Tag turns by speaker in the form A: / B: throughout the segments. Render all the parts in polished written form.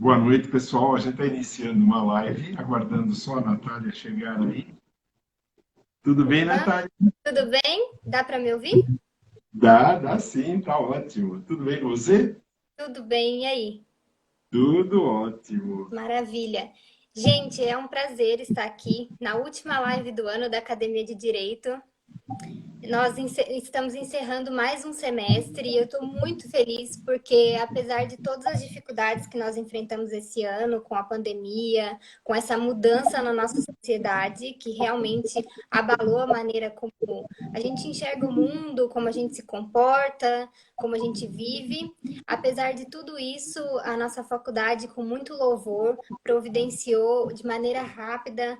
A: Boa noite, pessoal. A gente está iniciando uma live, aguardando só a Natália chegar aí. Tudo bem, Natália?
B: Tudo bem? Dá para me ouvir?
A: Dá sim, tá ótimo. Tudo bem com você?
B: Tudo bem, e aí?
A: Tudo ótimo.
B: Maravilha. Gente, é um prazer estar aqui na última live do ano da Academia de Direito. Nós estamos encerrando mais um semestre e eu estou muito feliz porque, apesar de todas as dificuldades que nós enfrentamos esse ano, com a pandemia, com essa mudança na nossa sociedade, que realmente abalou a maneira como a gente enxerga o mundo, como a gente se comporta, como a gente vive, apesar de tudo isso, a nossa faculdade, com muito louvor, providenciou de maneira rápida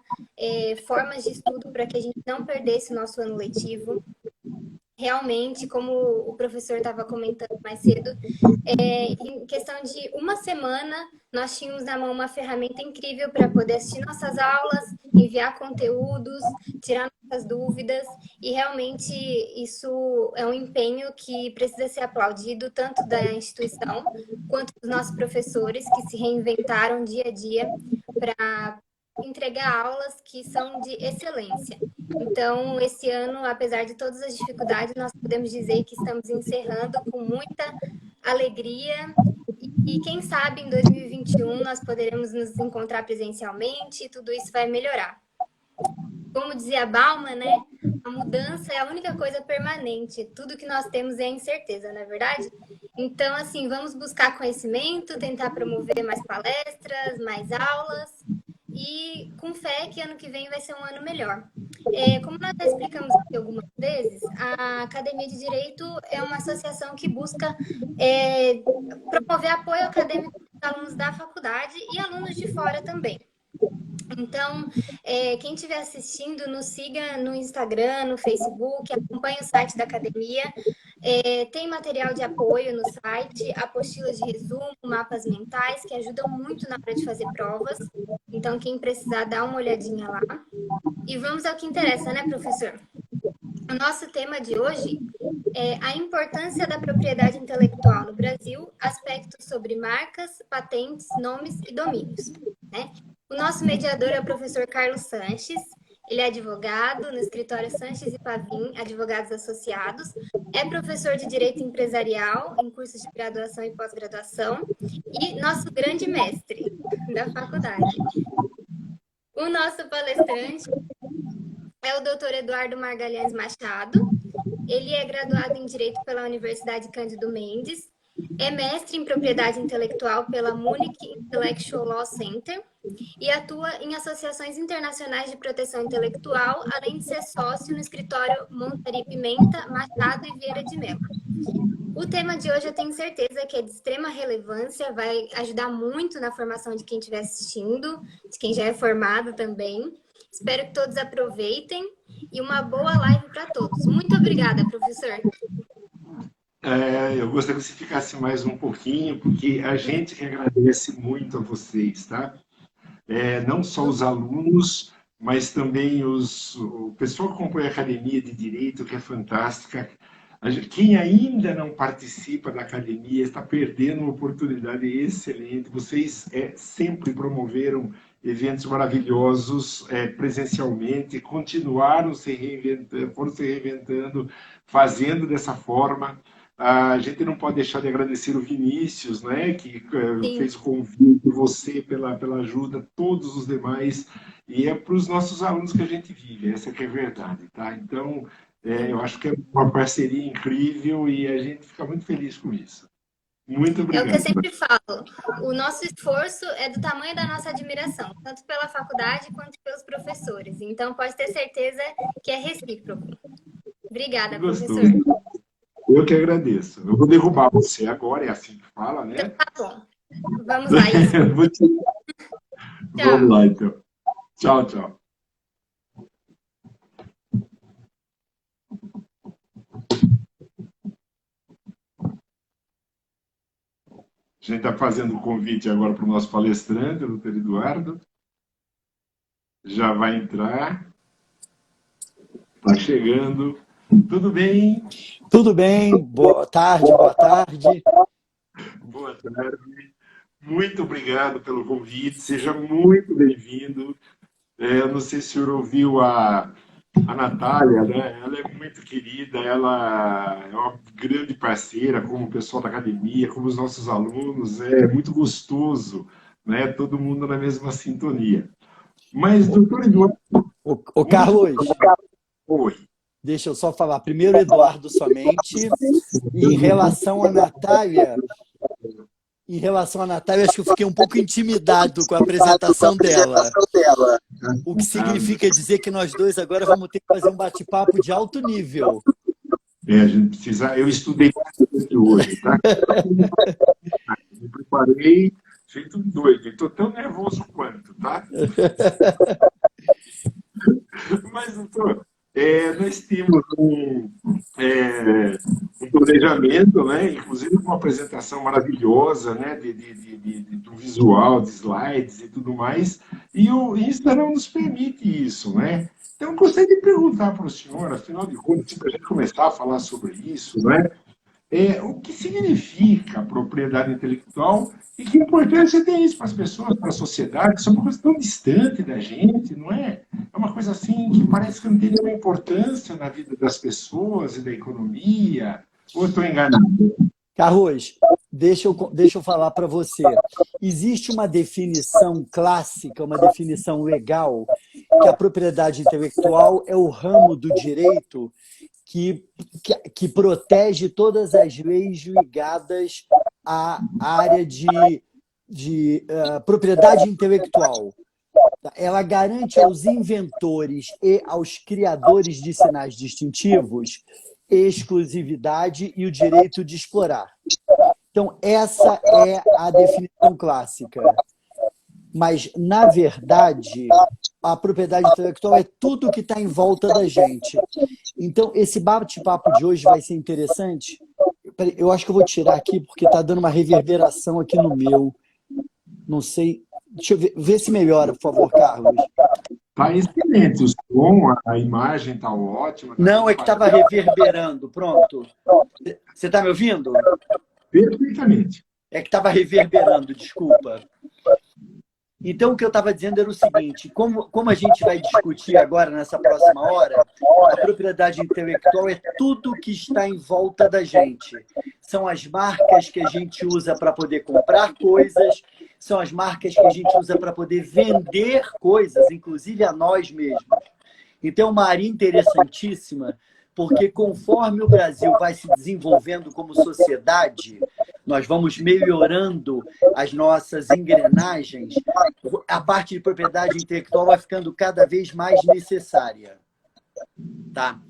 B: formas de estudo para que a gente não perdesse o nosso ano letivo. Realmente, como o professor estava comentando mais cedo, em questão de uma semana, nós tínhamos na mão uma ferramenta incrível para poder assistir nossas aulas, enviar conteúdos, tirar nossas dúvidas, e realmente isso é um empenho que precisa ser aplaudido, tanto da instituição quanto dos nossos professores, que se reinventaram dia a dia para entregar aulas que são de excelência. Então, esse ano, apesar de todas as dificuldades, nós podemos dizer que estamos encerrando com muita alegria e quem sabe em 2021 nós poderemos nos encontrar presencialmente e tudo isso vai melhorar. Como dizia Bauman, né? A mudança é a única coisa permanente. Tudo que nós temos é incerteza, não é verdade? Então, assim, vamos buscar conhecimento, tentar promover mais palestras, mais aulas e com fé que ano que vem vai ser um ano melhor. Como nós já explicamos aqui algumas vezes, a Academia de Direito é uma associação que busca promover apoio acadêmico dos alunos da faculdade e alunos de fora também. Então, quem estiver assistindo, nos siga no Instagram, no Facebook, acompanhe o site da academia. Tem material de apoio no site, apostilas de resumo, mapas mentais, que ajudam muito na hora de fazer provas. Então, quem precisar, dá uma olhadinha lá. E vamos ao que interessa, né, professor? O nosso tema de hoje é a importância da propriedade intelectual no Brasil, aspectos sobre marcas, patentes, nomes e domínios, né? O nosso mediador é o professor Carlos Sanches, ele é advogado no escritório Sanches e Pavim, advogados associados, é professor de Direito Empresarial em cursos de graduação e pós-graduação e nosso grande mestre da faculdade. O nosso palestrante é o doutor Eduardo Margalhães Machado. Ele é graduado em Direito pela Universidade Cândido Mendes, é mestre em Propriedade Intelectual pela Munich Intellectual Law Center e atua em associações internacionais de proteção intelectual, além de ser sócio no escritório Montari Pimenta, Machado e Vieira de Mello. O tema de hoje eu tenho certeza que é de extrema relevância, vai ajudar muito na formação de quem estiver assistindo, de quem já é formado também. Espero que todos aproveitem e uma boa live para todos. Muito obrigada, professor.
A: Eu gostaria que você ficasse mais um pouquinho, porque a gente que agradece muito a vocês, tá? Não só os alunos, mas também o pessoal que acompanha a Academia de Direito, que é fantástica. Quem ainda não participa da academia está perdendo uma oportunidade excelente. Vocês sempre promoveram eventos maravilhosos presencialmente, continuaram se reinventando, foram se reinventando, fazendo dessa forma. A gente não pode deixar de agradecer o Vinícius, né, que fez o convite, você pela ajuda, todos os demais, e é para os nossos alunos que a gente vive, essa que é a verdade, tá? Então, eu acho que é uma parceria incrível e a gente fica muito feliz com isso. Muito
B: É o que eu
A: obrigado.
B: sempre falo. O nosso esforço é do tamanho da nossa admiração, tanto pela faculdade quanto pelos professores. Então, pode ter certeza que é recíproco.
A: Que
B: Obrigada, professor.
A: gostoso. Eu que agradeço. Eu vou derrubar você agora, é assim que fala,
B: Então,
A: né?
B: tá bom. Vamos lá, isso.
A: Vamos
B: Tchau.
A: lá, então. Tchau, tchau. A gente está fazendo o convite agora para o nosso palestrante, o doutor Eduardo. Já vai entrar. Está chegando. Tudo bem?
C: Tudo bem, boa tarde, boa tarde.
A: Boa tarde. Muito obrigado pelo convite. Seja muito bem-vindo. Eu não sei se o senhor ouviu a Natália, né? Ela é muito querida, ela é uma grande parceira, como o pessoal da academia, como os nossos alunos. É muito gostoso, né? Todo mundo na mesma sintonia. Mas, doutor Eduardo,
C: Ô Carlos,
A: oi.
C: deixa eu só falar. Primeiro, Eduardo somente. E em relação à Natália, acho que eu fiquei um pouco intimidado com a apresentação dela. O que significa dizer que nós dois agora vamos ter que fazer um bate-papo de alto nível.
A: A gente precisa. Eu estudei bastante hoje, tá? Me preparei, feito doido. Estou tão nervoso quanto, tá? Mas, doutor, nós temos um planejamento, né? Inclusive com uma apresentação maravilhosa, né? Do visual, de slides e tudo mais, e o Insta não nos permite isso, né? Então, eu gostaria de perguntar para o senhor, afinal de contas, para a gente começar a falar sobre isso, né? O que significa propriedade intelectual e que importância tem isso para as pessoas, para a sociedade, que isso é uma coisa tão distante da gente, não é? É uma coisa assim que parece que não tem nenhuma importância na vida das pessoas e da economia. Ou eu estou enganado?
C: Carlos, deixa eu falar para você. Existe uma definição clássica, uma definição legal, que a propriedade intelectual é o ramo do direito que protege todas as leis ligadas à área de propriedade intelectual. Ela garante aos inventores e aos criadores de sinais distintivos exclusividade e o direito de explorar. Então, essa é a definição clássica. Mas, na verdade, a propriedade intelectual é tudo que está em volta da gente. Então, esse bate-papo de hoje vai ser interessante. Eu acho que eu vou tirar aqui, porque está dando uma reverberação aqui no meu. Não sei. Deixa eu ver se melhora, por favor, Carlos.
A: Está excelente. O som, a imagem está ótima.
C: Não, é que estava reverberando. Pronto. Você está me ouvindo?
A: Perfeitamente.
C: É que estava reverberando, desculpa. Então, o que eu estava dizendo era o seguinte, como a gente vai discutir agora, nessa próxima hora, a propriedade intelectual é tudo que está em volta da gente. São as marcas que a gente usa para poder comprar coisas, são as marcas que a gente usa para poder vender coisas, inclusive a nós mesmos. Então, é uma área interessantíssima, porque conforme o Brasil vai se desenvolvendo como sociedade, nós vamos melhorando as nossas engrenagens, a parte de propriedade intelectual vai ficando cada vez mais necessária. Tá?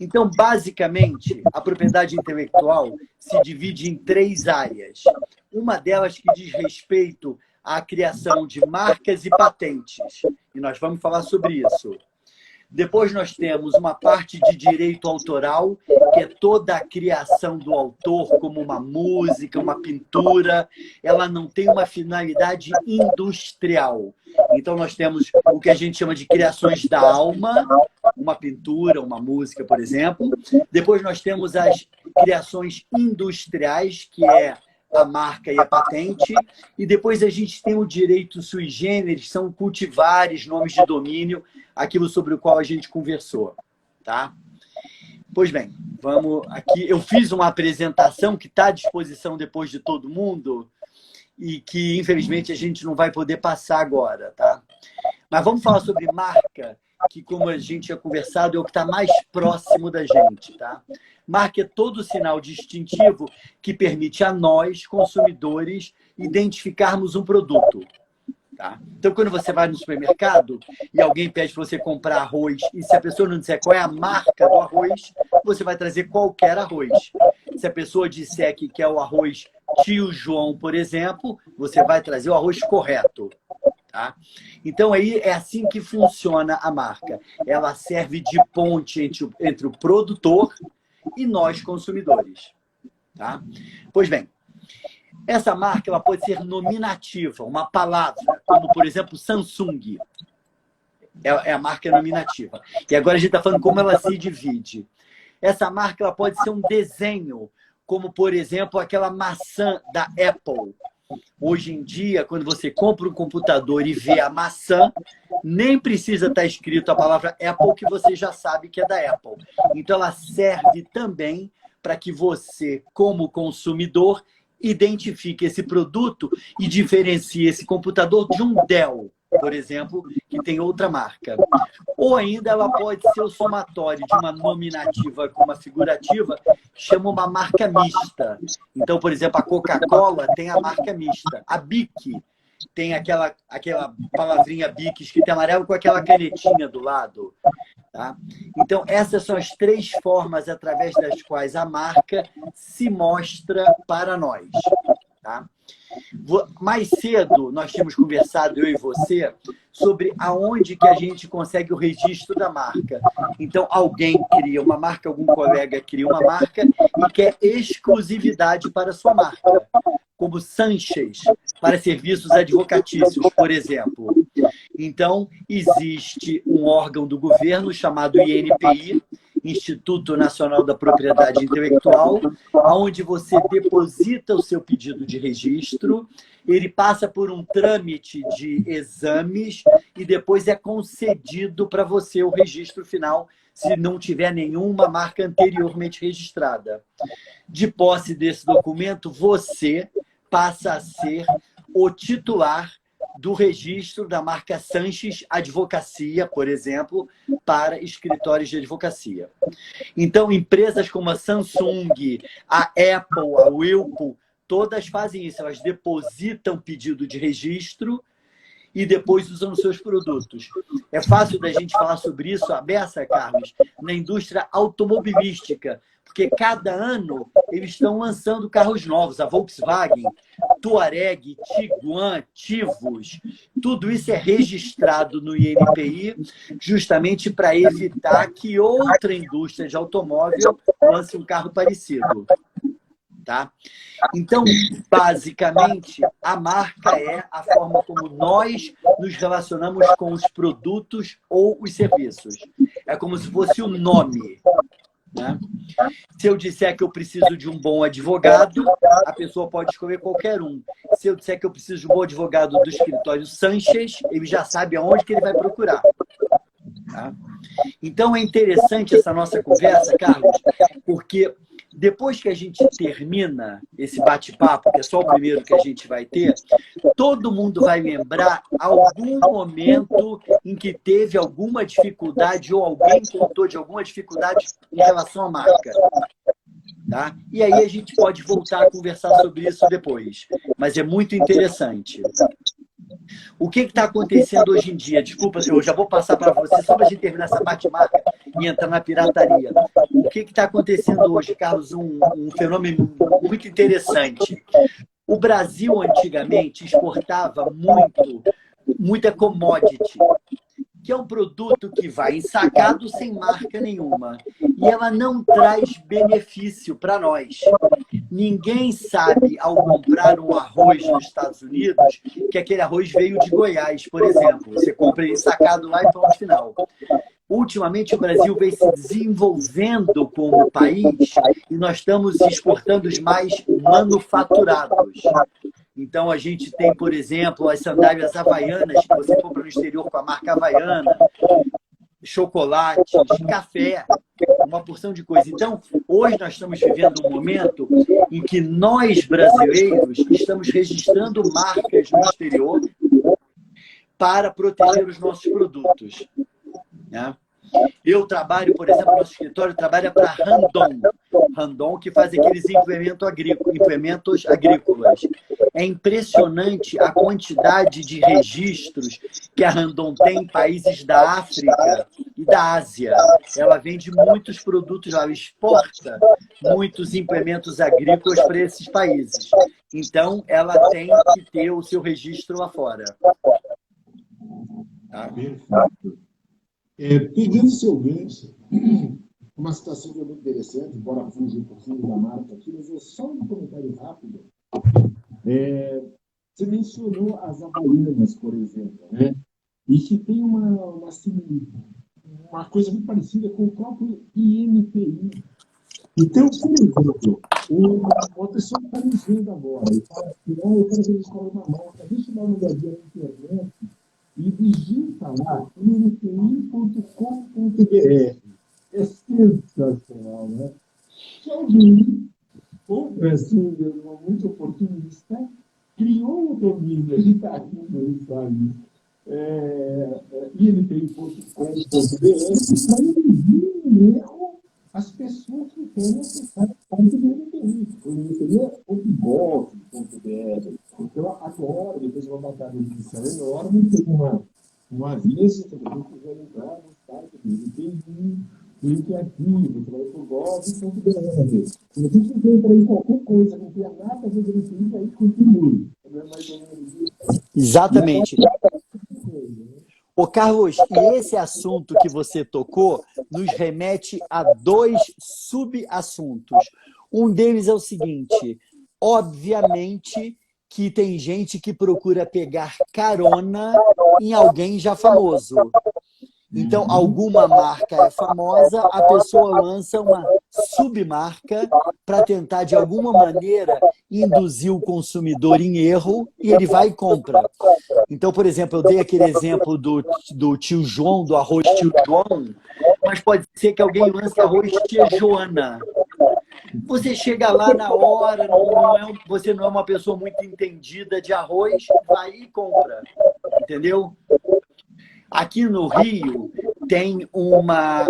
C: Então, basicamente, a propriedade intelectual se divide em 3 áreas. Uma delas que diz respeito à criação de marcas e patentes. E nós vamos falar sobre isso. Depois nós temos uma parte de direito autoral, que é toda a criação do autor, como uma música, uma pintura. Ela não tem uma finalidade industrial. Então nós temos o que a gente chama de criações da alma, uma pintura, uma música, por exemplo. Depois nós temos as criações industriais, que é a marca e a patente, e depois a gente tem o direito sui generis, são cultivares, nomes de domínio, aquilo sobre o qual a gente conversou, tá? Pois bem, vamos aqui. Eu fiz uma apresentação que está à disposição depois de todo mundo e que, infelizmente, a gente não vai poder passar agora, tá? Mas vamos falar sobre marca que, como a gente tinha conversado, é o que está mais próximo da gente, tá? Marca é todo sinal distintivo que permite a nós, consumidores, identificarmos um produto. Tá? Então, quando você vai no supermercado e alguém pede para você comprar arroz, e se a pessoa não disser qual é a marca do arroz, você vai trazer qualquer arroz. Se a pessoa disser que quer o arroz Tio João, por exemplo, você vai trazer o arroz correto. Tá? Então, aí é assim que funciona a marca. Ela serve de ponte entre o produtor e nós, consumidores. Tá? Pois bem, essa marca ela pode ser nominativa, uma palavra, como, por exemplo, Samsung. É a marca nominativa. E agora a gente está falando como ela se divide. Essa marca ela pode ser um desenho, como, por exemplo, aquela maçã da Apple. Hoje em dia, quando você compra um computador e vê a maçã, nem precisa estar escrito a palavra Apple, que você já sabe que é da Apple. Então, ela serve também para que você, como consumidor, identifique esse produto e diferencie esse computador de um Dell, por exemplo, que tem outra marca. Ou ainda ela pode ser o somatório de uma nominativa com uma figurativa, chama uma marca mista. Então, por exemplo, a Coca-Cola tem a marca mista. A Bic tem aquela palavrinha Bic escrita em amarelo com aquela canetinha do lado. Tá? Então, essas são as três formas através das quais a marca se mostra para nós. Tá? Mais cedo, nós tínhamos conversado, eu e você, sobre aonde que a gente consegue o registro da marca. Então, alguém cria uma marca, algum colega cria uma marca e quer exclusividade para a sua marca, como Sanchez, para serviços advocatícios, por exemplo. Então, existe um órgão do governo chamado INPI, Instituto Nacional da Propriedade Intelectual, onde você deposita o seu pedido de registro, ele passa por um trâmite de exames e depois é concedido para você o registro final, se não tiver nenhuma marca anteriormente registrada. De posse desse documento, você passa a ser o titular do registro da marca Sanchez Advocacia, por exemplo, para escritórios de advocacia. Então, empresas como a Samsung, a Apple, a Whirlpool, todas fazem isso. Elas depositam pedido de registro e depois usam os seus produtos. É fácil da gente falar sobre isso, a beça, Carlos, na indústria automobilística, porque cada ano eles estão lançando carros novos. A Volkswagen, Touareg, Tiguan, Tivus, tudo isso é registrado no INPI justamente para evitar que outra indústria de automóvel lance um carro parecido. Tá? Então, basicamente, a marca é a forma como nós nos relacionamos com os produtos ou os serviços. É como se fosse o nome. Né? Se eu disser que eu preciso de um bom advogado, a pessoa pode escolher qualquer um. Se eu disser que eu preciso de um bom advogado do escritório Sanchez, ele já sabe aonde que ele vai procurar. Tá? Então é interessante essa nossa conversa, Carlos, porque depois que a gente termina esse bate-papo, que é só o primeiro que a gente vai ter, todo mundo vai lembrar algum momento em que teve alguma dificuldade ou alguém contou de alguma dificuldade em relação à marca. Tá? E aí a gente pode voltar a conversar sobre isso depois. Mas é muito interessante. O que está acontecendo hoje em dia? Desculpa, eu já vou passar para você, só para a gente terminar essa parte marca e entrar na pirataria. O que está acontecendo hoje, Carlos? Um fenômeno muito interessante. O Brasil, antigamente, exportava muita commodity, que é um produto que vai ensacado sem marca nenhuma. E ela não traz benefício para nós. Ninguém sabe, ao comprar um arroz nos Estados Unidos, que aquele arroz veio de Goiás, por exemplo. Você compra ele ensacado lá e pronto, final. Ultimamente, o Brasil vem se desenvolvendo como país e nós estamos exportando os mais manufaturados. Então, a gente tem, por exemplo, as sandálias havaianas, que você compra no exterior com a marca Havaiana, chocolates, café, uma porção de coisa. Então, hoje nós estamos vivendo um momento em que nós, brasileiros, estamos registrando marcas no exterior para proteger os nossos produtos. né? Eu trabalho, por exemplo, nosso escritório trabalha para Randon. Randon, que faz aqueles implementos agrícolas. É impressionante a quantidade de registros que a Randon tem em países da África e da Ásia. Ela vende muitos produtos, ela exporta muitos implementos agrícolas para esses países. Então, ela tem que ter o seu registro lá fora.
A: Tá? Perfeito. Pegando seu gancho, uma situação que é muito interessante, embora fuja um pouquinho da marca aqui, mas é só um comentário rápido. Você mencionou as Havaianas, por exemplo, né? E que tem uma coisa muito parecida com o próprio INPI. Então, por exemplo, uma pessoa que está me vendo agora e fala assim, não, eu quero registrar uma marca, deixa eu dar uma olhadinha na internet e digita lá inpi.com.br. É sensacional, né? Se alguém, ou assim, muito oportunista, criou o domínio, a gente está aqui no sabe, inpi.com.br, para induzir um erro as pessoas que querem acessar o site do INPI. O INPI é .gov.br. Então, agora, depois de uma batalha judicial enorme, tem um aviso que quem quiser entrar no site do INPI, clique aqui, você vai para o gov.br. Se você quiser entrar em qualquer coisa, não tem nada a ver com o INPI, aí continue. Não é mais ou menos isso?
C: Exatamente. Ô, Carlos, e esse assunto que você tocou nos remete a dois subassuntos. Um deles é o seguinte: obviamente que tem gente que procura pegar carona em alguém já famoso. Então, alguma marca é famosa, a pessoa lança uma submarca para tentar, de alguma maneira, induzir o consumidor em erro e ele vai e compra. Então, por exemplo, eu dei aquele exemplo do tio João, do arroz tio João, mas pode ser que alguém lance arroz tia Joana. Você chega lá na hora, você não é uma pessoa muito entendida de arroz, vai e compra. Entendeu? Aqui no Rio tem uma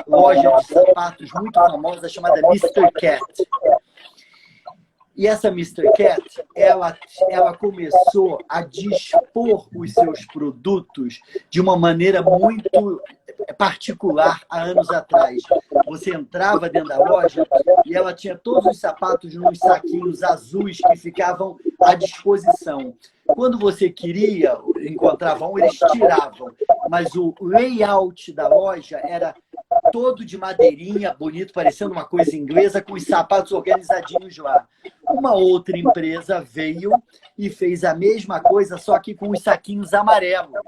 C: loja de sapatos muito famosa chamada Mr. Cat. E essa Mr. Cat, ela começou a dispor os seus produtos de uma maneira muito particular há anos atrás. Você entrava dentro da loja e ela tinha todos os sapatos nos saquinhos azuis que ficavam à disposição. Quando você queria, encontrava um, eles tiravam. Mas o layout da loja era todo de madeirinha, bonito, parecendo uma coisa inglesa, com os sapatos organizadinhos lá. Uma outra empresa veio e fez a mesma coisa, só que com os saquinhos amarelos.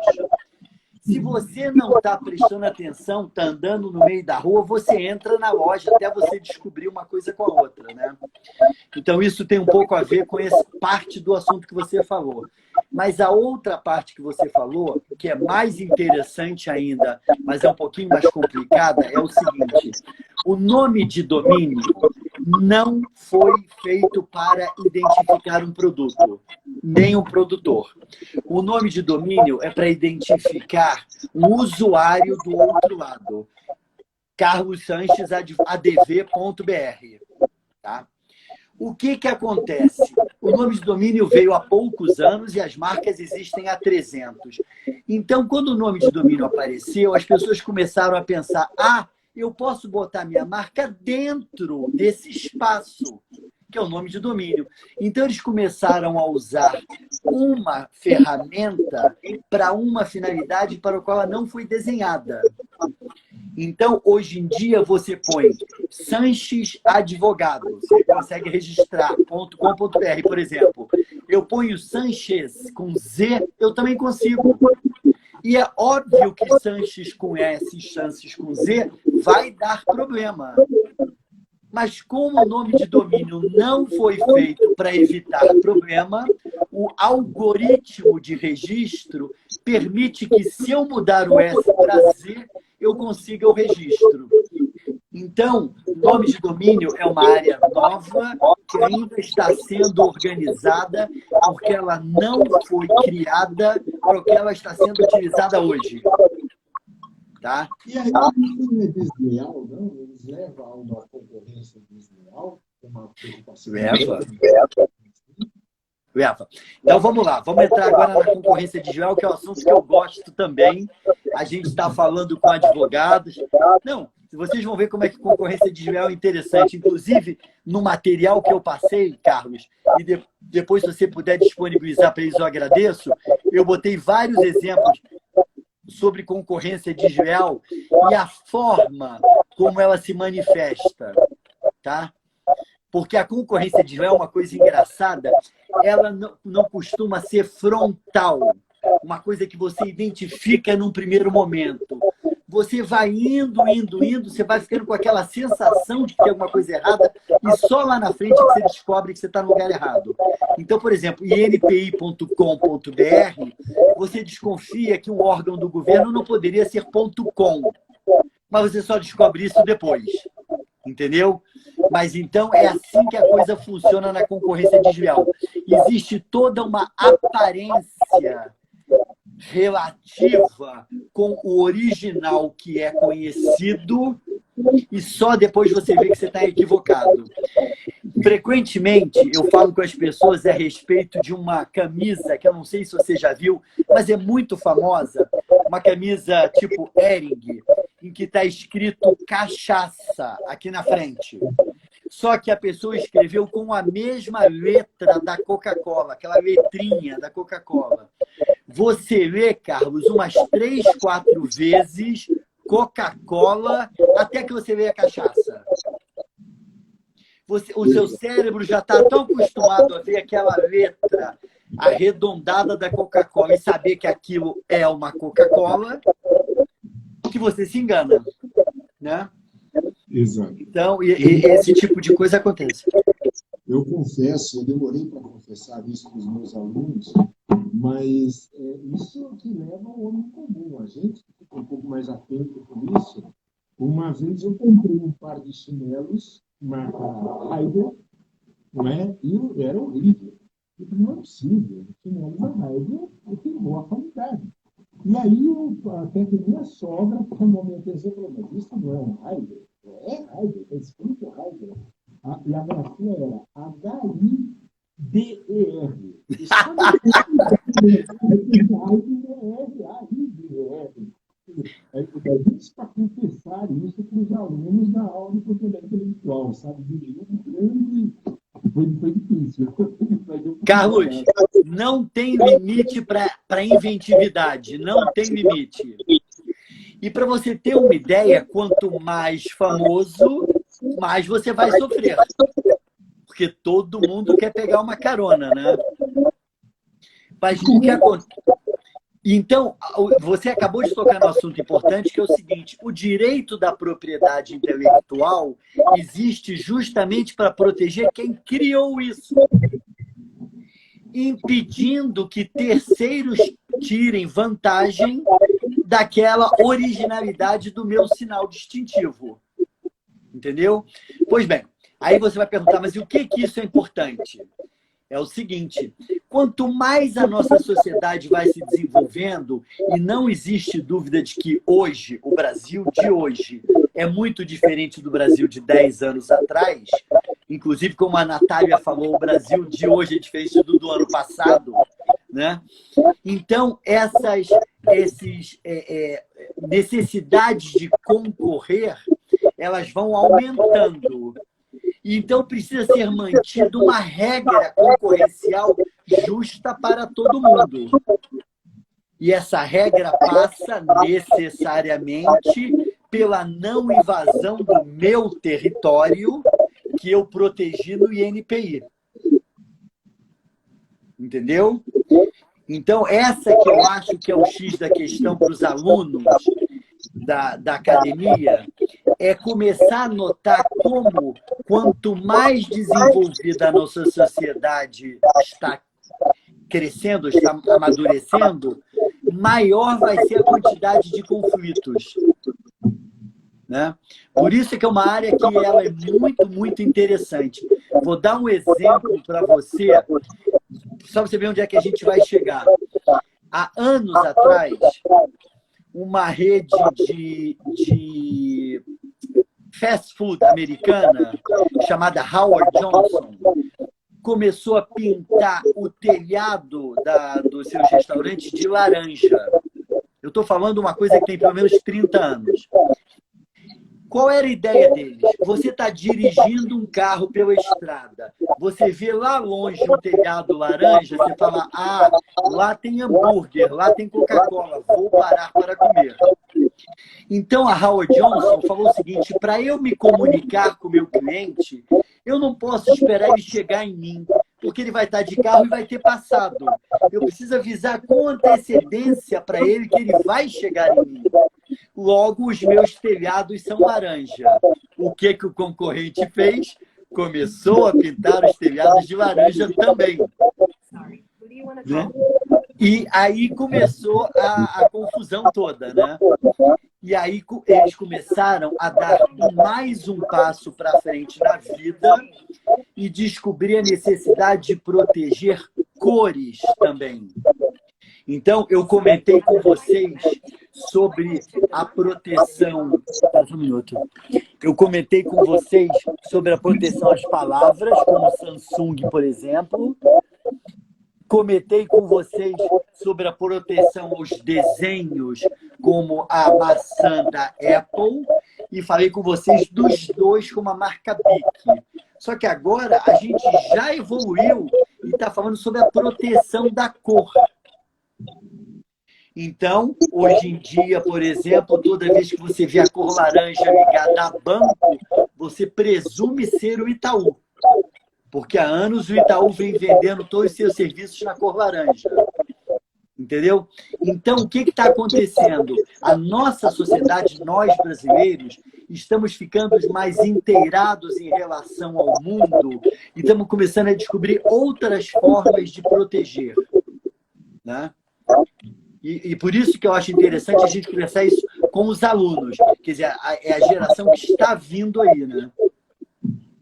C: Se você não está prestando atenção, está andando no meio da rua, você entra na loja até você descobrir uma coisa com a outra, né? Então, isso tem um pouco a ver com essa parte do assunto que você falou. Mas a outra parte que você falou, que é mais interessante ainda, mas é um pouquinho mais complicada, é o seguinte: o nome de domínio não foi feito para identificar um produto, nem um produtor. O nome de domínio é para identificar um usuário do outro lado. carlossanchesadv.br, tá? O que acontece? O nome de domínio veio há poucos anos e as marcas existem há 300. Então, quando o nome de domínio apareceu, as pessoas começaram a pensar: eu posso botar minha marca dentro desse espaço, que é o nome de domínio. Então, eles começaram a usar uma ferramenta para uma finalidade para a qual ela não foi desenhada. Então, hoje em dia, você põe Sanches Advogado. Você consegue registrar .com.br, por exemplo. Eu ponho Sanches com Z, eu também consigo. E é óbvio que Sanches com S e Sanches com Z vai dar problema. Mas como o nome de domínio não foi feito para evitar problema, o algoritmo de registro permite que, se eu mudar o S para Z, eu consiga o registro. Então, o nome de domínio é uma área nova que ainda está sendo organizada porque ela não foi criada para o que ela está sendo utilizada hoje. Tá?
D: E aí não é desleal, não? Eles levam a uma concorrência desleal, uma preocupação.
C: Leva. Então vamos lá, vamos entrar agora na concorrência desleal, que é um assunto que eu gosto também. A gente está falando com advogados. Não, vocês vão ver como é que concorrência desleal é interessante. Inclusive, no material que eu passei, Carlos, e depois, se você puder disponibilizar para eles, eu agradeço. Eu botei vários exemplos sobre concorrência desleal e a forma como ela se manifesta, tá? Porque a concorrência desleal é uma coisa engraçada, ela não costuma ser frontal, uma coisa que você identifica num primeiro momento. Você vai indo, você vai ficando com aquela sensação de que tem alguma coisa errada e só lá na frente que você descobre que você está no lugar errado. Então, por exemplo, inpi.com.br, você desconfia que um órgão do governo não poderia ser .com, mas você só descobre isso depois. Entendeu? Mas então é assim que a coisa funciona na concorrência desleal. Existe toda uma aparência relativa com o original que é conhecido e só depois você vê que você está equivocado. Frequentemente, eu falo com as pessoas a respeito de uma camisa, que eu não sei se você já viu, mas é muito famosa, uma camisa tipo Hering, em que está escrito cachaça aqui na frente. Só que a pessoa escreveu com a mesma letra da Coca-Cola, aquela letrinha da Coca-Cola. Você lê, Carlos, umas 3, 4 vezes Coca-Cola até que você leia cachaça. O seu cérebro já está tão acostumado a ver aquela letra arredondada da Coca-Cola e saber que aquilo é uma Coca-Cola que você se engana, né?
D: Exato.
C: Então, esse tipo de coisa acontece.
D: Eu confesso, eu demorei para confessar isso para os meus alunos, mas isso é o que leva ao homem comum. A gente fica um pouco mais atento com isso. Uma vez eu comprei um par de chinelos, marca Haider, não é? E era horrível. Eu falei, não é possível, o chinelo da Haider tem boa qualidade. E aí, até que minha sogra chamou minha atenção e falou, mas isso não é um Haider? É Haider, está escrito Haider. E a grafia era H-I-D-E-R. Isso para confessar isso para os alunos da aula de propriedade intelectual, sabe? Foi difícil.
C: Carlos, não tem limite para inventividade, não tem limite. E para você ter uma ideia, quanto mais famoso, mais você vai sofrer. Porque todo mundo quer pegar uma carona, né? Mas o que acontece? Então, você acabou de tocar no assunto importante, que é o seguinte: o direito da propriedade intelectual existe justamente para proteger quem criou isso, impedindo que terceiros tirem vantagem daquela originalidade do meu sinal distintivo. Entendeu? Pois bem, aí você vai perguntar, mas e o que isso é importante? É o seguinte, quanto mais a nossa sociedade vai se desenvolvendo, e não existe dúvida de que hoje, o Brasil de hoje, é muito diferente do Brasil de 10 anos atrás, inclusive como a Natália falou, o Brasil de hoje é diferente do ano passado, né? Então, essas necessidades de concorrer, elas vão aumentando. Então, precisa ser mantida uma regra concorrencial justa para todo mundo. E essa regra passa necessariamente pela não invasão do meu território que eu protegi no INPI. Entendeu? Então, essa que eu acho que é o X da questão para os alunos da academia, é começar a notar como, quanto mais desenvolvida a nossa sociedade está crescendo, está amadurecendo, maior vai ser a quantidade de conflitos. Né? Por isso que é uma área que ela é muito, muito interessante. Vou dar um exemplo para você, só para você ver onde é que a gente vai chegar. Há anos atrás, uma rede de fast food americana chamada Howard Johnson começou a pintar o telhado dos seus restaurantes de laranja. Eu estou falando uma coisa que tem pelo menos 30 anos. Qual era a ideia deles? Você está dirigindo um carro pela estrada, você vê lá longe um telhado laranja, você fala, ah, lá tem hambúrguer, lá tem Coca-Cola, vou parar para comer. Então a Howard Johnson falou o seguinte, para eu me comunicar com o meu cliente, eu não posso esperar ele chegar em mim, porque ele vai estar de carro e vai ter passado. Eu preciso avisar com antecedência para ele que ele vai chegar em mim. Logo, os meus telhados são laranja. O que o concorrente fez? Começou a pintar os telhados de laranja também. Né? E aí começou a confusão toda, né? E aí eles começaram a dar mais um passo para frente na vida e descobrir a necessidade de proteger cores também. Então, eu comentei com vocês sobre a proteção... Um minuto. Eu comentei com vocês sobre a proteção às palavras, como Samsung, por exemplo. Comentei com vocês sobre a proteção aos desenhos, como a maçã da Apple. E falei com vocês dos dois como a marca Bic. Só que agora a gente já evoluiu e está falando sobre a proteção da cor. Então, hoje em dia, por exemplo, toda vez que você vê a cor laranja ligada a banco, você presume ser o Itaú. Porque há anos o Itaú vem vendendo todos os seus serviços na cor laranja. Entendeu? Então, o que está acontecendo? A nossa sociedade, nós brasileiros, estamos ficando mais inteirados em relação ao mundo e estamos começando a descobrir outras formas de proteger. Né? E por isso que eu acho interessante a gente conversar isso com os alunos. Quer dizer, é a geração que está vindo aí, né?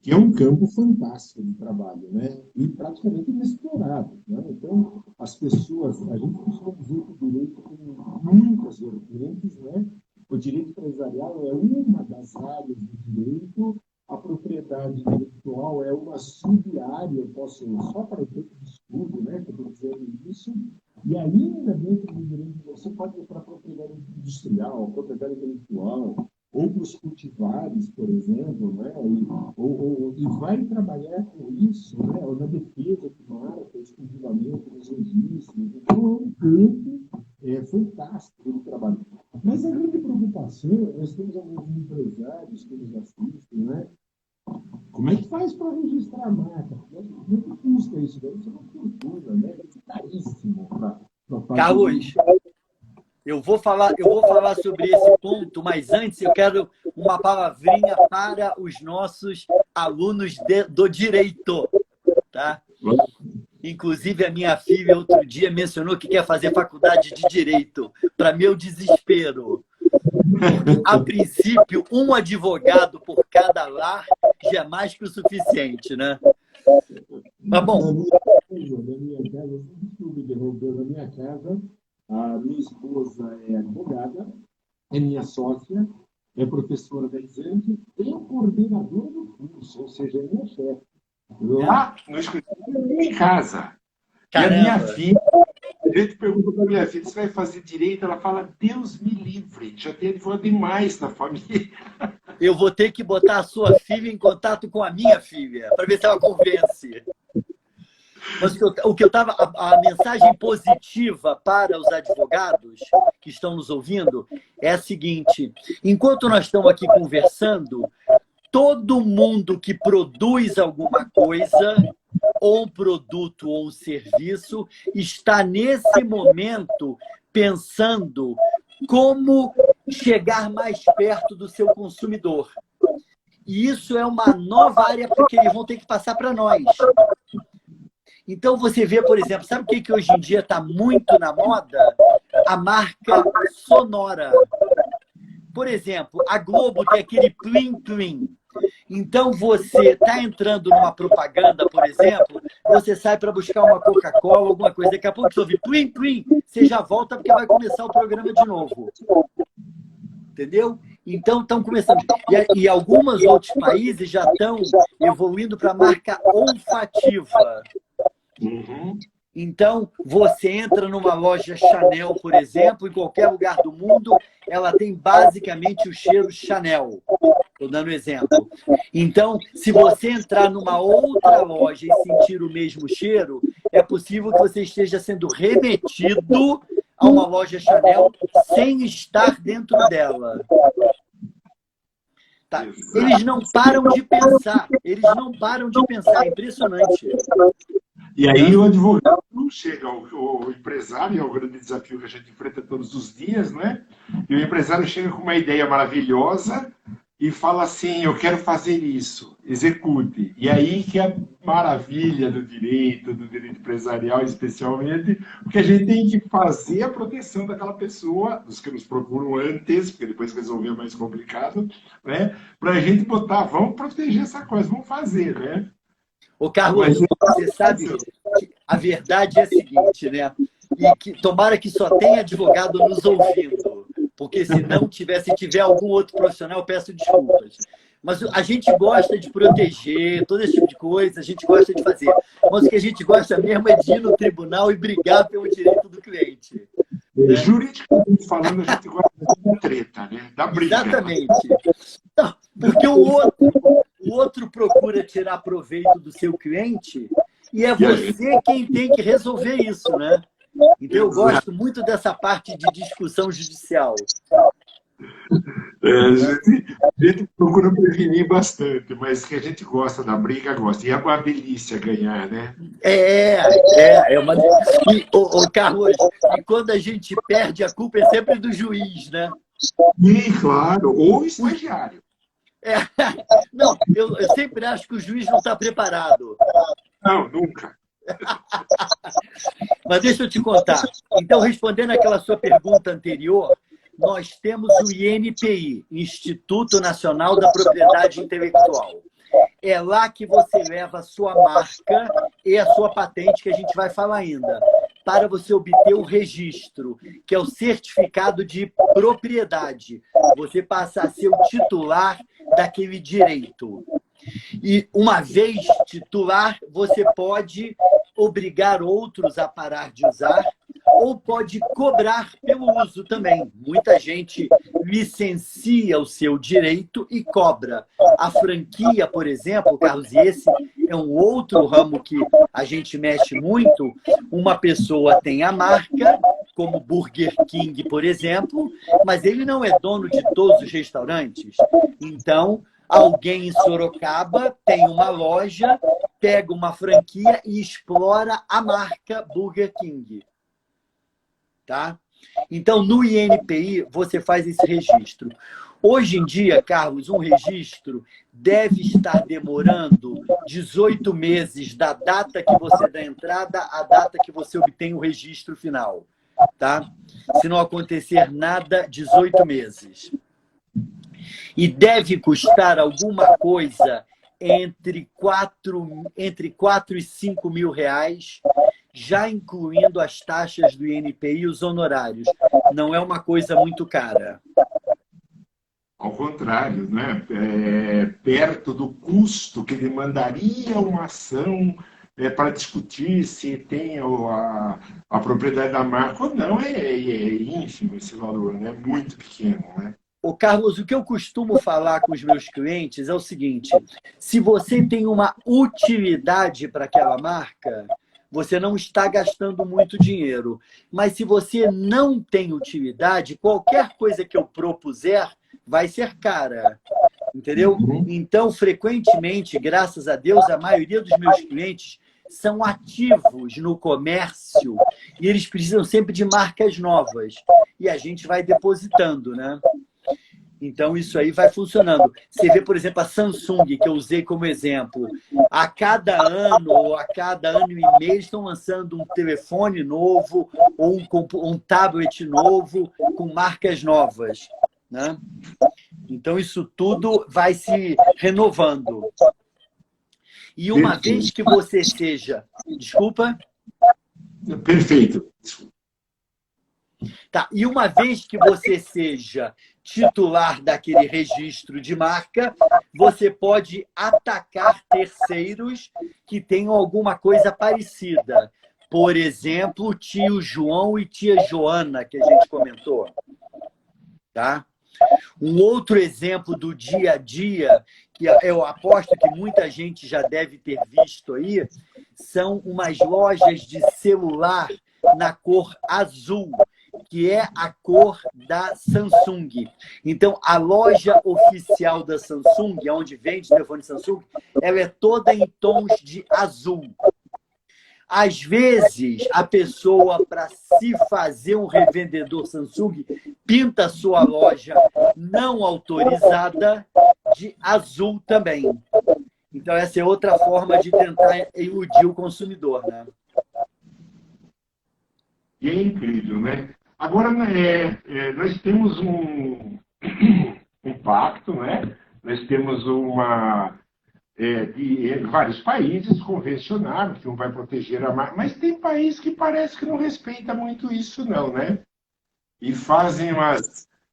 D: Que é um campo fantástico de trabalho, né? E praticamente inexplorado, né? Então, as pessoas, a gente costuma dizer que o direito tem muitas vertentes, né? O direito empresarial é uma das áreas do direito, a propriedade intelectual é uma sub-área, eu posso, só para efeito de estudo, né? Que eu estou dizendo isso. E ainda dentro do direito, você pode ir para a propriedade industrial, a propriedade intelectual, ou para os cultivares, por exemplo, né? E vai trabalhar com isso, né? Ou na defesa de marca, exclusivamente nos registros. Então, é um campo fantástico de trabalho. Mas a grande preocupação, nós temos alguns empresários que nos assistem, né? Como é que faz para registrar a marca? Quanto custa isso? Deve ser uma fortuna, né? Deve ser caríssimo para
C: Carlos, eu vou falar sobre esse ponto, mas antes eu quero uma palavrinha para os nossos alunos do direito, tá? Inclusive, a minha filha outro dia mencionou que quer fazer faculdade de direito, para meu desespero. A princípio, um advogado por cada lar já é mais que o suficiente, né? Mas bom.
D: Na minha casa, a minha esposa é advogada, é minha sócia, é professora da Exante e coordenadora do curso, ou seja, é minha chefe.
A: Lá no escritório, em casa.
C: Caramba.
A: E a minha filha, a gente pergunta para a minha filha, você vai fazer direito? Ela fala, Deus me livre, já tem advogado demais na família.
C: Eu vou ter que botar a sua filha em contato com a minha filha, para ver se ela convence. Mas a mensagem positiva para os advogados que estão nos ouvindo é a seguinte: enquanto nós estamos aqui conversando, todo mundo que produz alguma coisa, ou um produto ou um serviço, está nesse momento pensando como chegar mais perto do seu consumidor. E isso é uma nova área que eles vão ter que passar para nós. Então, você vê, por exemplo, sabe o que hoje em dia está muito na moda? A marca sonora. Por exemplo, a Globo tem aquele plim-plim. Então, você está entrando numa propaganda, por exemplo, você sai para buscar uma Coca-Cola, alguma coisa, daqui a pouco você ouve plim, plim, você já volta porque vai começar o programa de novo. Entendeu? Então, estão começando. E alguns outros países já estão evoluindo para a marca olfativa.
A: Uhum.
C: Então, você entra numa loja Chanel, por exemplo, em qualquer lugar do mundo, ela tem basicamente o cheiro Chanel. Estou dando um exemplo. Então, se você entrar numa outra loja e sentir o mesmo cheiro, é possível que você esteja sendo remetido a uma loja Chanel sem estar dentro dela. Tá? Eles não param de pensar. Eles não param de pensar. É impressionante.
A: E aí o advogado chega, o empresário, é o grande desafio que a gente enfrenta todos os dias, não é? E o empresário chega com uma ideia maravilhosa e fala assim, eu quero fazer isso, execute. E aí que é a maravilha do direito empresarial especialmente, porque a gente tem que fazer a proteção daquela pessoa, dos que nos procuram antes, porque depois resolver é mais complicado, né? Para a gente botar, vamos proteger essa coisa, vamos fazer, né?
C: Ô, Carlos, você sabe que a verdade é a seguinte, né? E que tomara que só tenha advogado nos ouvindo, porque se não tiver algum outro profissional, eu peço desculpas. Mas a gente gosta de proteger todo esse tipo de coisa, a gente gosta de fazer. Mas o que a gente gosta mesmo é de ir no tribunal e brigar pelo direito do cliente. Né?
A: Juridicamente falando, a gente gosta da treta, né? Da briga.
C: Exatamente. Não, porque o outro procura tirar proveito do seu cliente e é você quem tem que resolver isso, né? Então eu gosto muito dessa parte de discussão judicial.
A: A gente procura prevenir bastante, mas que a gente gosta da briga, gosta. E é uma delícia ganhar, né?
C: É uma delícia. E, Carlos, e quando a gente perde, a culpa é sempre do juiz, né?
A: Sim, claro. Ou estagiário.
C: Não, eu sempre acho que o juiz não está preparado.
A: Não, nunca.
C: Mas deixa eu te contar. Então, respondendo aquela sua pergunta anterior, nós temos o INPI, Instituto Nacional da Propriedade Intelectual. É lá que você leva a sua marca e a sua patente, que a gente vai falar ainda, para você obter o registro, que é o certificado de propriedade. Você passa a ser o titular daquele direito. E, uma vez titular, você pode obrigar outros a parar de usar ou pode cobrar pelo uso também. Muita gente licencia o seu direito e cobra. A franquia, por exemplo, Carlos, e esse é um outro ramo que a gente mexe muito. Uma pessoa tem a marca, como Burger King, por exemplo, mas ele não é dono de todos os restaurantes. Então, alguém em Sorocaba tem uma loja, pega uma franquia e explora a marca Burger King. Tá? Então, no INPI, você faz esse registro. Hoje em dia, Carlos, um registro deve estar demorando 18 meses da data que você dá entrada à data que você obtém o registro final. Tá? Se não acontecer nada, 18 meses. E deve custar alguma coisa entre 4 e 5 mil reais, já incluindo as taxas do INPI e os honorários. Não é uma coisa muito cara.
A: Ao contrário, né? Perto do custo que demandaria uma ação para discutir se tem a propriedade da marca ou não, é ínfimo esse valor, né? Muito pequeno, né?
C: Ô, Carlos, o que eu costumo falar com os meus clientes é o seguinte: se você tem uma utilidade para aquela marca, você não está gastando muito dinheiro. Mas se você não tem utilidade, qualquer coisa que eu propuser vai ser cara. Entendeu? Então, frequentemente, graças a Deus, a maioria dos meus clientes são ativos no comércio e eles precisam sempre de marcas novas. E a gente vai depositando, né? Então, isso aí vai funcionando. Você vê, por exemplo, a Samsung, que eu usei como exemplo. A cada ano ou a cada ano e meio estão lançando um telefone novo ou um tablet novo com marcas novas. Né? Então, isso tudo vai se renovando. E uma vez que você seja... Desculpa?
A: Perfeito.
C: Tá. E uma vez que você seja titular daquele registro de marca, você pode atacar terceiros que tenham alguma coisa parecida. Por exemplo, tio João e tia Joana, que a gente comentou. Tá? Um outro exemplo do dia a dia, que eu aposto que muita gente já deve ter visto aí, são umas lojas de celular na cor azul, que é a cor da Samsung. Então, a loja oficial da Samsung, onde vende telefone Samsung, ela é toda em tons de azul. Às vezes, a pessoa, para se fazer um revendedor Samsung, pinta a sua loja não autorizada de azul também. Então, essa é outra forma de tentar iludir o consumidor, né?
A: E é incrível, né? Agora, nós temos um pacto, né? Nós temos vários países convencionaram que um vai proteger a marca, mas tem país que parece que não respeita muito isso, não, né? E fazem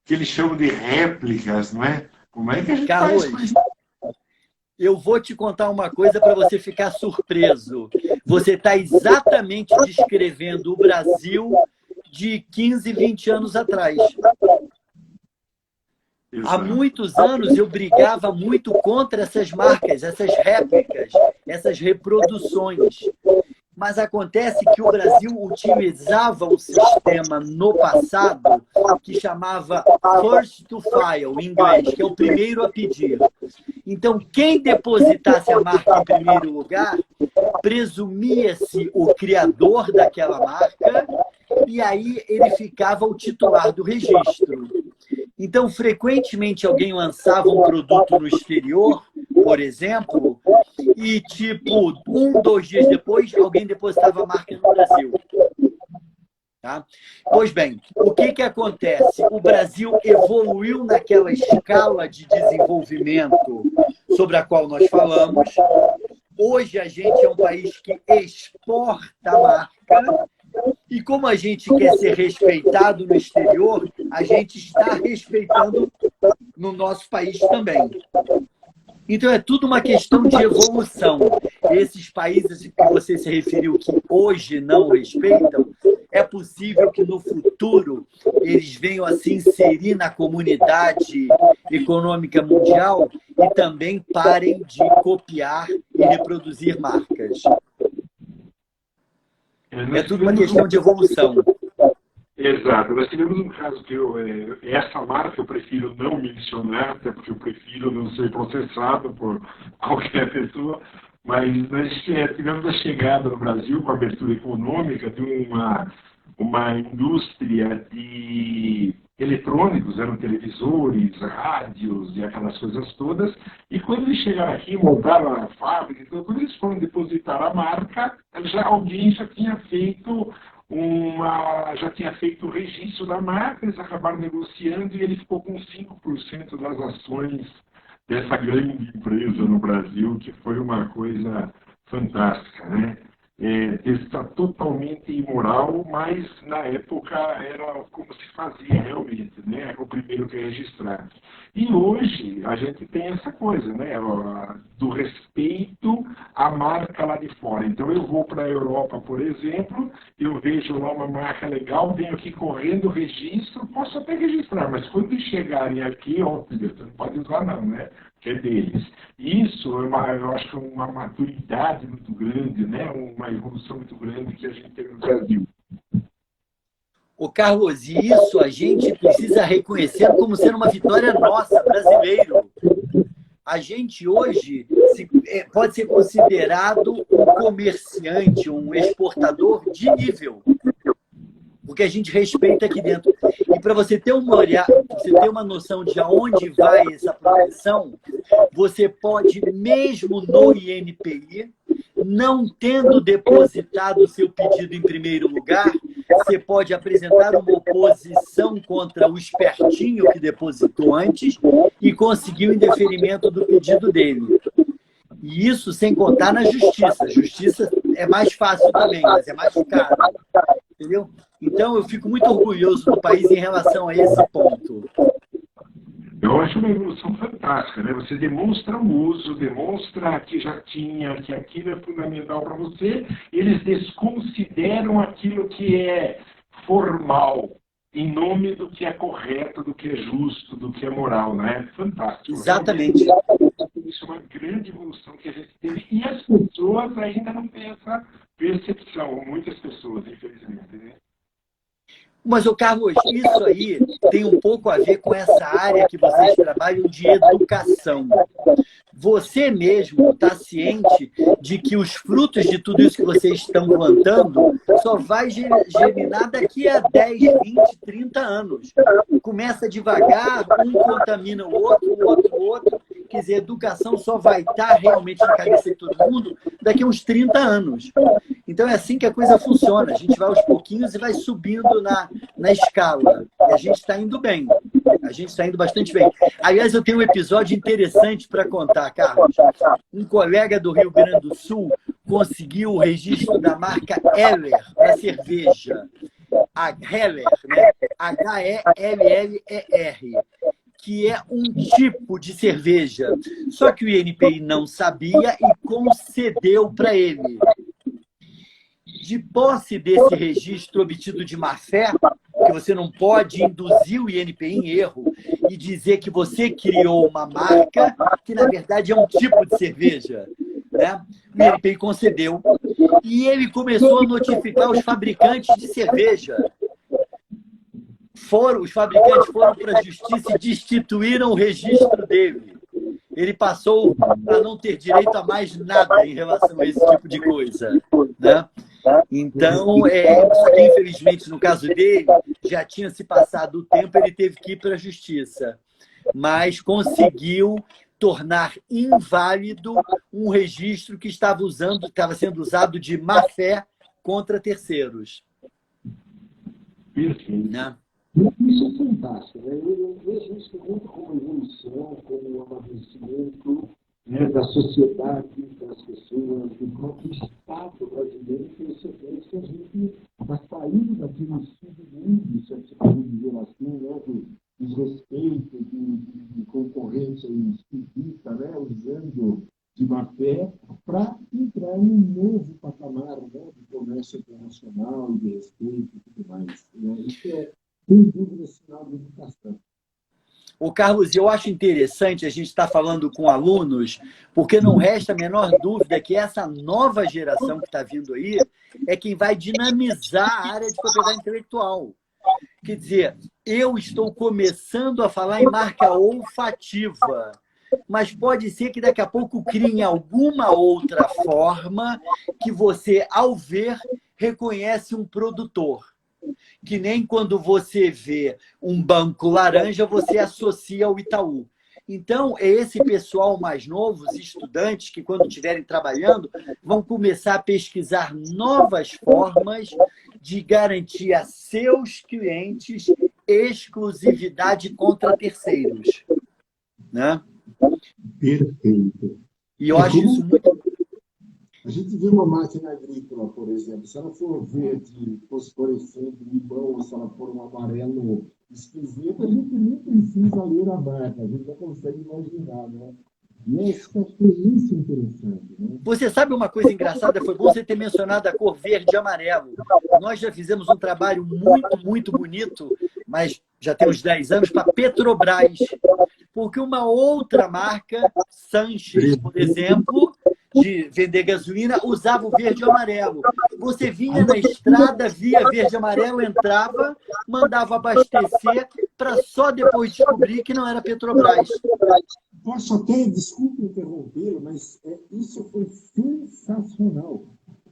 A: que eles chamam de réplicas, não é? Como é que a gente
C: Carlos,
A: faz com isso?
C: eu vou te contar uma coisa para você ficar surpreso. Você está exatamente descrevendo o Brasil de 15, 20 anos atrás. Há muitos anos eu brigava muito contra essas marcas, essas réplicas, essas reproduções. Mas acontece que o Brasil utilizava um sistema no passado que chamava First to File, em inglês, que é o primeiro a pedir. Então, quem depositasse a marca em primeiro lugar, presumia-se o criador daquela marca, e aí ele ficava o titular do registro. Então, frequentemente, alguém lançava um produto no exterior, por exemplo, e, 1, 2 dias depois, alguém depositava a marca no Brasil. Tá? Pois bem, o que acontece? O Brasil evoluiu naquela escala de desenvolvimento sobre a qual nós falamos. Hoje, a gente é um país que exporta a marca. E como a gente quer ser respeitado no exterior, a gente está respeitando no nosso país também. Então, é tudo uma questão de evolução. Esses países que você se referiu que hoje não respeitam, é possível que no futuro eles venham a se inserir na comunidade econômica mundial e também parem de copiar e reproduzir marcas. É tudo uma questão de evolução.
A: Exato. Nós tivemos um caso que essa marca eu prefiro não mencionar, até porque eu prefiro não ser processado por qualquer pessoa, mas nós tivemos a chegada no Brasil com a abertura econômica de uma indústria de eletrônicos, eram televisores, rádios e aquelas coisas todas, e quando eles chegaram aqui, montaram a fábrica, então, quando eles foram depositar a marca, alguém já tinha feito o registro da marca, eles acabaram negociando e ele ficou com 5% das ações dessa grande empresa no Brasil, que foi uma coisa fantástica, né? Está totalmente imoral, mas na época era como se fazia realmente, né? Era o primeiro que registrar. E hoje a gente tem essa coisa, né? Do respeito à marca lá de fora. Então eu vou para a Europa, por exemplo, eu vejo lá uma marca legal, venho aqui correndo, registro, posso até registrar, mas quando chegarem aqui, óbvio, você não pode usar não, né? Que é deles. Isso eu acho que é uma maturidade muito grande, né? Uma evolução muito grande que a gente tem no Brasil.
C: Ô Carlos, e isso a gente precisa reconhecer como sendo uma vitória nossa, brasileiro. A gente hoje pode ser considerado um comerciante, um exportador de nível, porque a gente respeita aqui dentro. E para você ter uma noção de aonde vai essa proteção, você pode, mesmo no INPI, não tendo depositado o seu pedido em primeiro lugar, você pode apresentar uma oposição contra o espertinho que depositou antes e conseguir o indeferimento do pedido dele. E isso sem contar na justiça. A justiça é mais fácil também, mas é mais caro. Entendeu? Então, eu fico muito orgulhoso do país em relação a esse ponto.
A: Eu acho uma evolução fantástica, né? Você demonstra o uso, demonstra que já tinha, que aquilo é fundamental para você, eles desconsideram aquilo que é formal, em nome do que é correto, do que é justo, do que é moral, né? Fantástico.
C: Exatamente.
A: Isso é uma grande evolução que a gente teve. E as pessoas ainda não têm essa percepção, muitas pessoas, infelizmente, né?
C: Mas, Carlos, isso aí tem um pouco a ver com essa área que vocês trabalham de educação. Você mesmo está ciente de que os frutos de tudo isso que vocês estão plantando só vai germinar daqui a 10, 20, 30 anos. Começa devagar, um contamina o outro. Quer dizer, a educação só vai estar realmente na cabeça de todo mundo daqui a uns 30 anos. Então, é assim que a coisa funciona. A gente vai aos pouquinhos e vai subindo na escala. E a gente está indo bem. A gente está indo bastante bem. Aliás, eu tenho um episódio interessante para contar, Carlos. Um colega do Rio Grande do Sul conseguiu o registro da marca Heller para cerveja. A Heller, né? H-E-L-L-E-R, que é um tipo de cerveja. Só que o INPI não sabia e concedeu para ele. De posse desse registro obtido de má fé, que você não pode induzir o INPI em erro e dizer que você criou uma marca que, na verdade, é um tipo de cerveja, né? O INPI concedeu. E ele começou a notificar os fabricantes de cerveja. Os fabricantes foram para a justiça e destituíram o registro dele. Ele passou a não ter direito a mais nada em relação a esse tipo de coisa, né? Então, infelizmente, no caso dele, já tinha se passado o tempo, ele teve que ir para a justiça. Mas conseguiu tornar inválido um registro que estava sendo usado de má fé contra terceiros.
A: Perfeito.
C: Né?
D: Isso é fantástico, né? Eu vejo isso muito como evolução, como amadurecimento, né, da sociedade, das pessoas, do próprio Estado brasileiro, que a gente está saindo daquele submundo, se a gente pode dizer assim, né, do desrespeito, de concorrência esquisita, né, usando de má fé, para entrar em um novo patamar, né, de comércio internacional, de respeito e tudo mais. Né? Isso é, sem dúvida, sinal de educação.
C: O Carlos, eu acho interessante a gente estar falando com alunos, porque não resta a menor dúvida que essa nova geração que está vindo aí é quem vai dinamizar a área de propriedade intelectual. Quer dizer, eu estou começando a falar em marca olfativa, mas pode ser que daqui a pouco criem alguma outra forma que você, ao ver, reconhece um produtor. Que nem quando você vê um banco laranja, você associa ao Itaú. Então, é esse pessoal mais novo, os estudantes, que quando estiverem trabalhando, vão começar a pesquisar novas formas de garantir a seus clientes exclusividade contra terceiros. Né?
D: Perfeito.
C: E eu acho isso muito...
D: A gente vê uma máquina agrícola, por exemplo, se ela for verde, fosforescente, limão, ou se ela for um amarelo esquisito, a gente nem precisa ler a marca, a gente já consegue imaginar, né? E essa experiência interessante, né?
C: Você sabe uma coisa engraçada? Foi bom você ter mencionado a cor verde e amarelo. Nós já fizemos um trabalho muito, muito bonito, mas já tem uns 10 anos, para Petrobras. Porque uma outra marca, Sanches, por exemplo, de vender gasolina, usava o verde e amarelo. Você vinha na estrada, via verde e amarelo, entrava, mandava abastecer, para só depois descobrir que não era Petrobras.
D: Posso até, desculpe interrompê-lo, mas isso foi sensacional.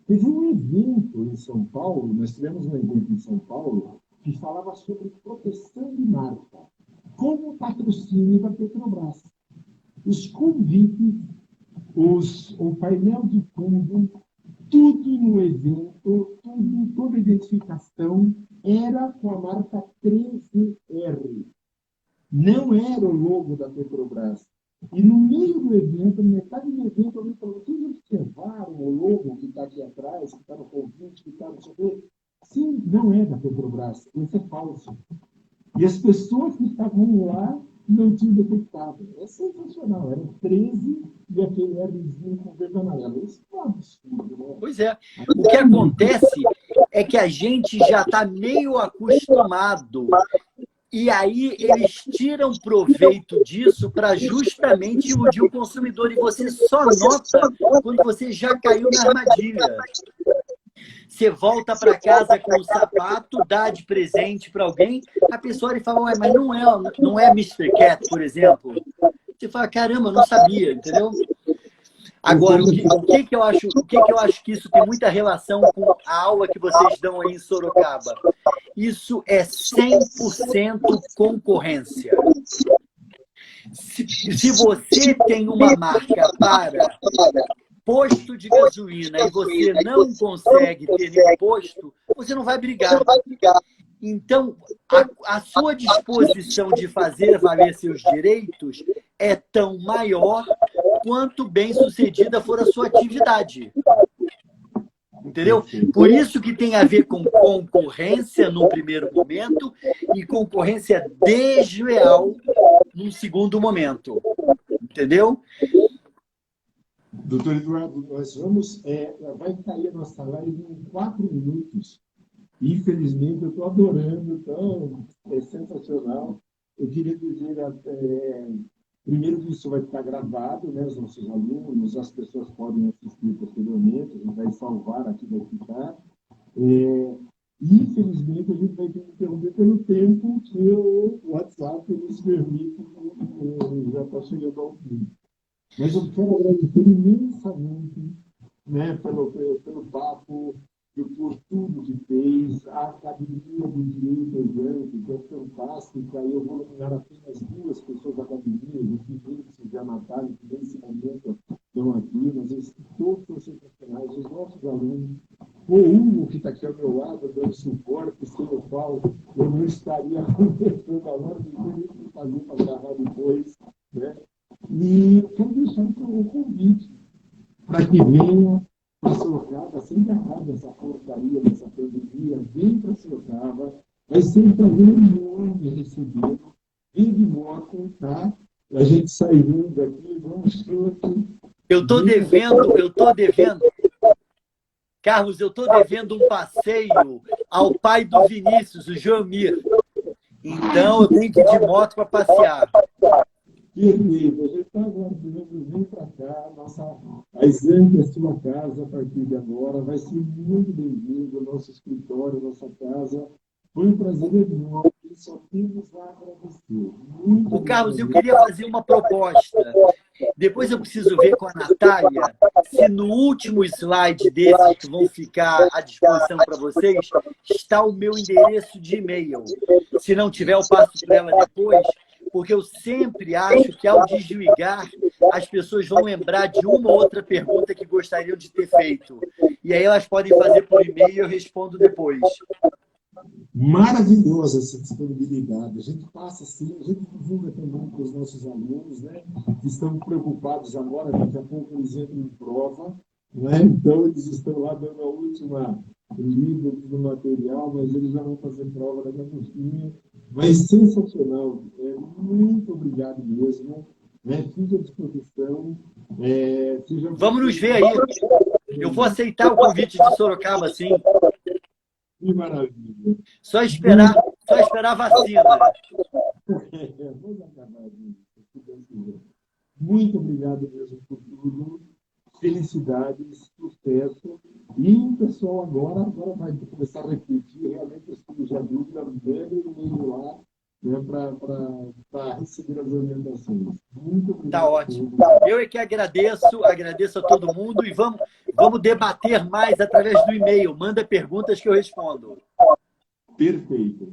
D: Teve um evento em São Paulo, nós tivemos um evento em São Paulo, que falava sobre proteção de marca, como patrocínio da Petrobras. Os convites, o painel de fundo, tudo no evento, toda a identificação era com a marca 13R. Não era o logo da Petrobras. E no meio do evento, metade do evento, alguém falou: vocês observaram o logo que está aqui atrás, que está no convite, que está no sei o quê? Sim, não é da Petrobras. Isso é falso. E as pessoas que estavam lá não tinham detectado. É sensacional. Eram 13 e aquele Rzinho com verde e amarelo. Isso é um absurdo, né?
C: Pois é. O que acontece é que a gente já está meio acostumado. E aí eles tiram proveito disso para justamente iludir o consumidor. E você só nota quando você já caiu na armadilha. Você volta para casa com o sapato, dá de presente para alguém, a pessoa lhe fala: ué, mas não é Mr. Cat, por exemplo. Você fala: caramba, não sabia, entendeu? Agora, o que eu acho que isso tem muita relação com a aula que vocês dão aí em Sorocaba? Isso é 100% concorrência. Se você tem uma marca para posto de gasolina e você não consegue ter nenhum posto, você não vai brigar. Então, a sua disposição de fazer valer seus direitos é tão maior quanto bem-sucedida for a sua atividade. Entendeu? Por isso que tem a ver com concorrência no primeiro momento e concorrência desleal num segundo momento. Entendeu?
D: Doutor Eduardo, nós vamos... vai cair a nossa live em 4 minutos. Infelizmente, eu estou adorando, então é sensacional. Eu queria dizer, primeiro que isso vai ficar gravado, né, os nossos alunos, as pessoas podem assistir posteriormente, a gente vai salvar aqui, vai ficar. Infelizmente, a gente vai ter que interromper pelo tempo que o WhatsApp nos permite, já está chegando ao fim. Mas eu quero agradecer imensamente, né, pelo papo, por tudo que fez, a Academia do Direito Orgânico, que é fantástica. Eu vou nominar apenas 2 pessoas da academia, o Félix e a Natália, que nesse momento estão aqui, mas eles todos são sensacionais, os nossos alunos, o Hugo, que está aqui ao meu lado, dando suporte, sem o qual eu não estaria conversando agora, não tem nem o que fazer para gravar depois, né? E quero deixar o convite para que venha para Sorocaba, sempre acaba essa porcaria dessa pandemia, vem para Sorocaba, vai ser um prazer enorme recebê-lo, vem de moto, tá? A gente sai vindo daqui, vamos juntos.
C: Eu estou devendo, Carlos, eu estou devendo um passeio ao pai do Vinícius, o Jomir. Então eu tenho que ir de moto para passear.
D: Perfeito, a gente está aguardando, vem para cá, a Exame é a sua casa a partir de agora, vai ser muito bem-vindo, nosso escritório, nossa casa. Foi um prazer enorme, só temos a agradecer.
C: O Carlos, eu queria fazer uma proposta. Depois eu preciso ver com a Natália se no último slide desses que vão ficar à disposição para vocês está o meu endereço de e-mail. Se não tiver, eu passo para ela depois, porque eu sempre acho que ao desligar, as pessoas vão lembrar de uma ou outra pergunta que gostariam de ter feito. E aí elas podem fazer por e-mail e eu respondo depois.
D: Maravilhosa essa disponibilidade. A gente passa assim, a gente divulga também para os nossos alunos, né, que estão preocupados agora, daqui a pouco eles entram em prova, né? Então eles estão lá dando a última lida do material, mas eles já vão fazer prova daqui a pouquinho. Mas sensacional. Muito obrigado mesmo. Né? Fique à disposição.
C: Vamos nos ver aí. Eu vou aceitar o convite de Sorocaba, sim.
D: Que maravilha.
C: Só esperar a vacina.
D: Vamos acabar disso. Muito obrigado mesmo por tudo. Felicidades, sucesso. E o pessoal agora vai começar a repetir realmente os estudos de dúvida, bem no meio lá, né, para receber as orientações. Muito obrigado.
C: Tá ótimo. Eu é que agradeço a todo mundo e vamos debater mais através do e-mail. Manda perguntas que eu respondo.
D: Perfeito.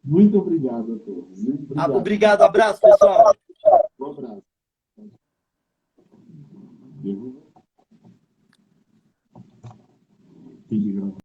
D: Muito obrigado a todos.
C: Obrigado, abraço, pessoal.